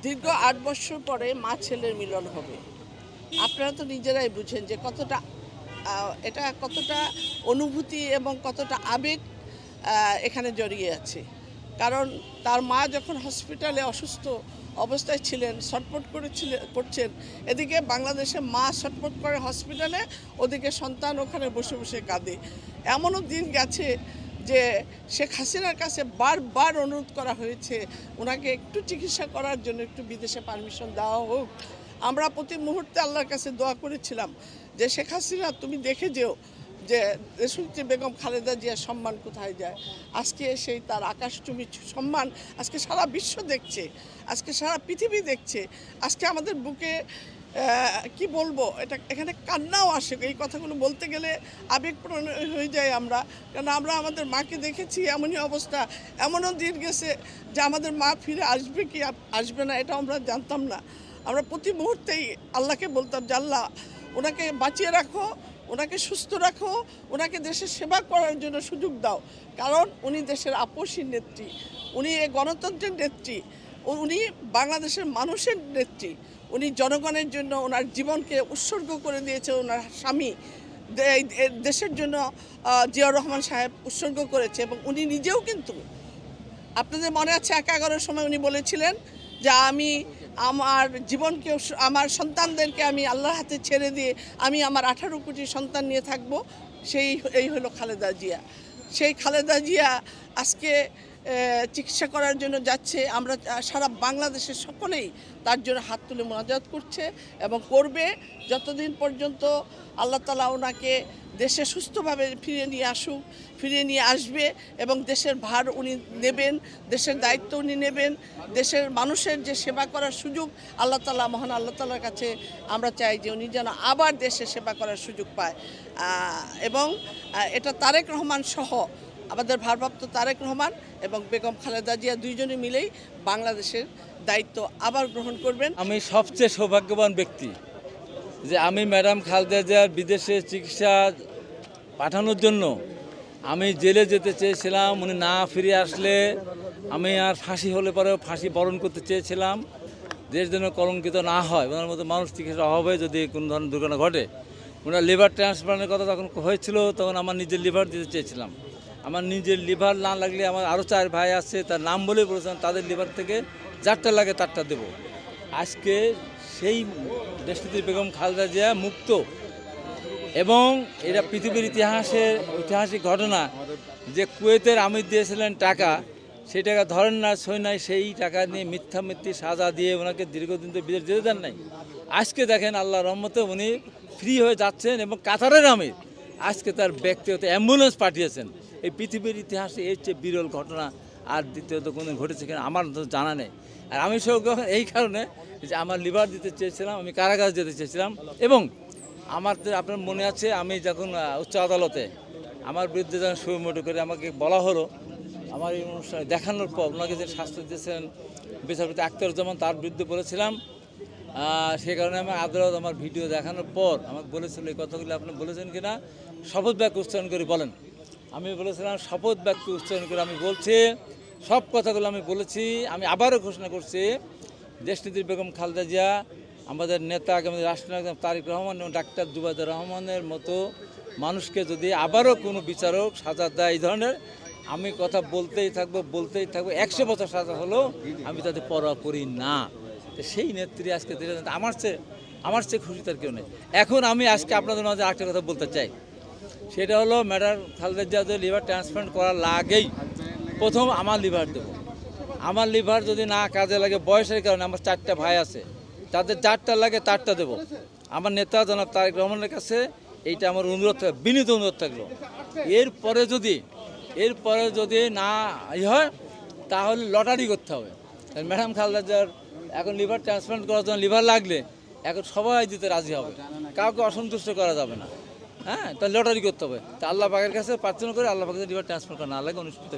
দীর্ঘ ৮ বছর পরে মা ছেলের মিলন হবে। আপনারা তো নিজেরাই বুঝেন যে কতটা এটা কতটা অনুভূতি এবং কতটা আবেগ এখানে জড়িয়ে আছে। কারণ তার মা যখন হসপিটালে অসুস্থ অবস্থায় ছিলেন, ছটফট করছেন, এদিকে বাংলাদেশে মা ছটফট করে হসপিটালে, ওদিকে সন্তান ওখানে বসে বসে কাঁদে। এমনও দিন গেছে যে শেখ হাসিনার কাছে বারবার অনুরোধ করা হয়েছে ওনাকে একটু চিকিৎসা করার জন্য একটু বিদেশে পারমিশন দেওয়া হোক। আমরা প্রতি মুহূর্তে আল্লাহর কাছে দোয়া করেছিলাম যে শেখ হাসিনা তুমি দেখে যেও যে দেশনেত্রী বেগম খালেদা জিয়ার সম্মান কোথায় যায়। আজকে সেই তার আকাশচুম্বী সম্মান আজকে সারা বিশ্ব দেখছে, আজকে সারা পৃথিবী দেখছে। আজকে আমাদের বুকে কি বলবো, এটা এখানে কান্নাও আসে। এই কথাগুলো বলতে গেলে আবেগপ্রবণ হয়ে যায় আমরা, কারণ আমরা আমাদের মাকে দেখেছি এমনই অবস্থা। এমনও দিন গেছে যে আমাদের মা ফিরে আসবে কি আসবে না এটা আমরা জানতাম না। আমরা প্রতি মুহূর্তেই আল্লাহকে বলতাম যে আল্লাহ ওনাকে বাঁচিয়ে রাখো, ওনাকে সুস্থ রাখো, ওনাকে দেশের সেবা করার জন্য সুযোগ দাও। কারণ উনি দেশের আপসী নেত্রী, উনি গণতন্ত্রের নেত্রী, উনি বাংলাদেশের মানুষের নেত্রী, উনি জনগণের জন্য ওনার জীবনকে উৎসর্গ করে দিয়েছে। ওনার স্বামী দেশের জন্য জিয়াউর রহমান সাহেব উৎসর্গ করেছে এবং উনি নিজেও কিন্তু, আপনাদের মনে আছে 11-11 সময় উনি বলেছিলেন যে আমি আমার জীবনকে, আমার সন্তানদেরকে আমি আল্লাহর হাতে ছেড়ে দিয়ে আমি আমার 18 কোটি সন্তান নিয়ে থাকব। এই হলো খালেদা জিয়া। সেই খালেদা জিয়া আজকে চিকিৎসা করার জন্য যাচ্ছে। আমরা সারা বাংলাদেশের সকলেই তার জন্য হাত তুলে মোনাজাত করছে এবং করবে যতদিন পর্যন্ত আল্লাহ তাআলা ওনাকে দেশে সুস্থভাবে ফিরিয়ে নিয়ে আসবে এবং দেশের ভার উনি নেবেন, দেশের দায়িত্ব উনি নেবেন। দেশের মানুষের যে সেবা করার সুযোগ আল্লাহ তাআলা, মহান আল্লাহ তাআলার কাছে আমরা চাই যে উনি যেন আবার দেশে সেবা করার সুযোগ পায়। এবং এটা তারেক রহমান সহ আমাদের ভারপ্রাপ্ত তারেক রহমান এবং বেগম খালেদা জিয়া দুইজনে মিলেই বাংলাদেশের দায়িত্ব আবার গ্রহণ করবেন। আমি সবচেয়ে সৌভাগ্যবান ব্যক্তি যে আমি ম্যাডাম খালেদা জিয়ার বিদেশে চিকিৎসা পাঠানোর জন্য আমি জেলে যেতে চেয়েছিলাম। উনি না ফিরে আসলে আমি আর ফাঁসি হলে পরেও ফাঁসি বরণ করতে চেয়েছিলাম, দেশ যেন কলঙ্কিত না হয়। ওনার মতো মানুষ চিকিৎসার অভাবে যদি কোনো ধরনের দুর্ঘটনা ঘটে। ওনার লিভার ট্রান্সপ্লান্টের কথা যখন হয়েছিল তখন আমার নিজের লিভার দিতে চেয়েছিলাম। আমার নিজের লিভার না লাগলে আমার আরও 4 ভাই আছে, তার নাম বলে বলেছিলাম তাদের লিভার থেকে যারটা লাগে তারটা দেব। আজকে সেই দেশনেত্রী বেগম খালেদা জিয়া মুক্ত এবং এটা পৃথিবীর ঐতিহাসিক ঘটনা যে কুয়েতের আমির দিয়েছিলেন টাকা, সেই টাকা ধরেন না সই নাই, সেই টাকা নিয়ে মিথ্যা সাজা দিয়ে ওনাকে দীর্ঘদিন তো বিদেশ যেতে দেন নাই। আজকে দেখেন আল্লাহ রহমতে উনি ফ্রি হয়ে যাচ্ছেন এবং কাতারের আমির আজকে তার ব্যক্তিগত অ্যাম্বুলেন্স পাঠিয়েছেন। এই পৃথিবীর ইতিহাসে এর চেয়ে বিরল ঘটনা আর দ্বিতীয়ত কোনো ঘটেছে কিনা আমার তো জানা নেই। আর আমি এই কারণে যে আমার লিভার দিতে চেয়েছিলাম, আমি কারাগার যেতে চেয়েছিলাম। এবং আপনার মনে আছে আমি যখন উচ্চ আদালতে আমার বিরুদ্ধে যখন সুমোটো করে আমাকে বলা হলো, আমার এই অনুষ্ঠানে দেখানোর পর ওনাকে যে শাস্তি দিয়েছেন বিচারপতি আখতারুজ্জামান, তার বিরুদ্ধে বলেছিলাম। সে কারণে আমি আদালত আমার ভিডিও দেখানোর পর আমাকে বলেছিল এই কথাগুলো আপনি বলেছেন কিনা শপথ বাক্য উচ্চারণ করে বলেন। আমি বলেছিলাম শপথ বাক্য উচ্চারণ করে আমি বলছি, সব কথাগুলো আমি বলেছি। আমি আবারও ঘোষণা করছি দেশনেত্রী বেগম খালেদা জিয়া, আমাদের নেতা আগামী রাষ্ট্রনায়ক তারেক রহমান এবং ডাক্তার জুবাইদুর রহমানের মতো মানুষকে যদি আবারও কোনো বিচারক সাজা দেয় এই ধরনের, আমি কথা বলতেই থাকবো 100 বছর সাজা হলেও আমি তাদের পরোয়া করি না। সেই নেত্রী আজকে আমার চেয়ে খুশি তার কেউ নেই। এখন আমি আজকে আপনাদের মাঝে একটা কথা বলতে চাই, সেটা হলো ম্যাডাম খালেদা জিয়া যদি লিভার ট্রান্সপ্লান্ট করার লাগেই প্রথম আমার লিভার দেবো। আমার লিভার যদি না কাজে লাগে বয়সের কারণে, আমার 4টা ভাই আছে, তাদের যারটা লাগে তারটা দেবো। আমার নেতা জনাব তারেক রহমানের কাছে এইটা আমার অনুরোধ, বিনীত অনুরোধ থাকলো। এরপরে যদি না হয় তাহলে লটারি করতে হবে। ম্যাডাম খালেদা জিয়ার এখন লিভার ট্রান্সপ্লান্ট করার জন্য লিভার লাগলে এখন সবাই দিতে রাজি হবে, কাউকে অসন্তুষ্ট করা যাবে না। হ্যাঁ, তাহলে লটারি করতে হবে। তা আল্লাহ পাকের কাছে প্রার্থনা করে আল্লাহ পাকের লিভার ট্রান্সপ্লান্ট করা না লাগে অনুষ্ঠিত।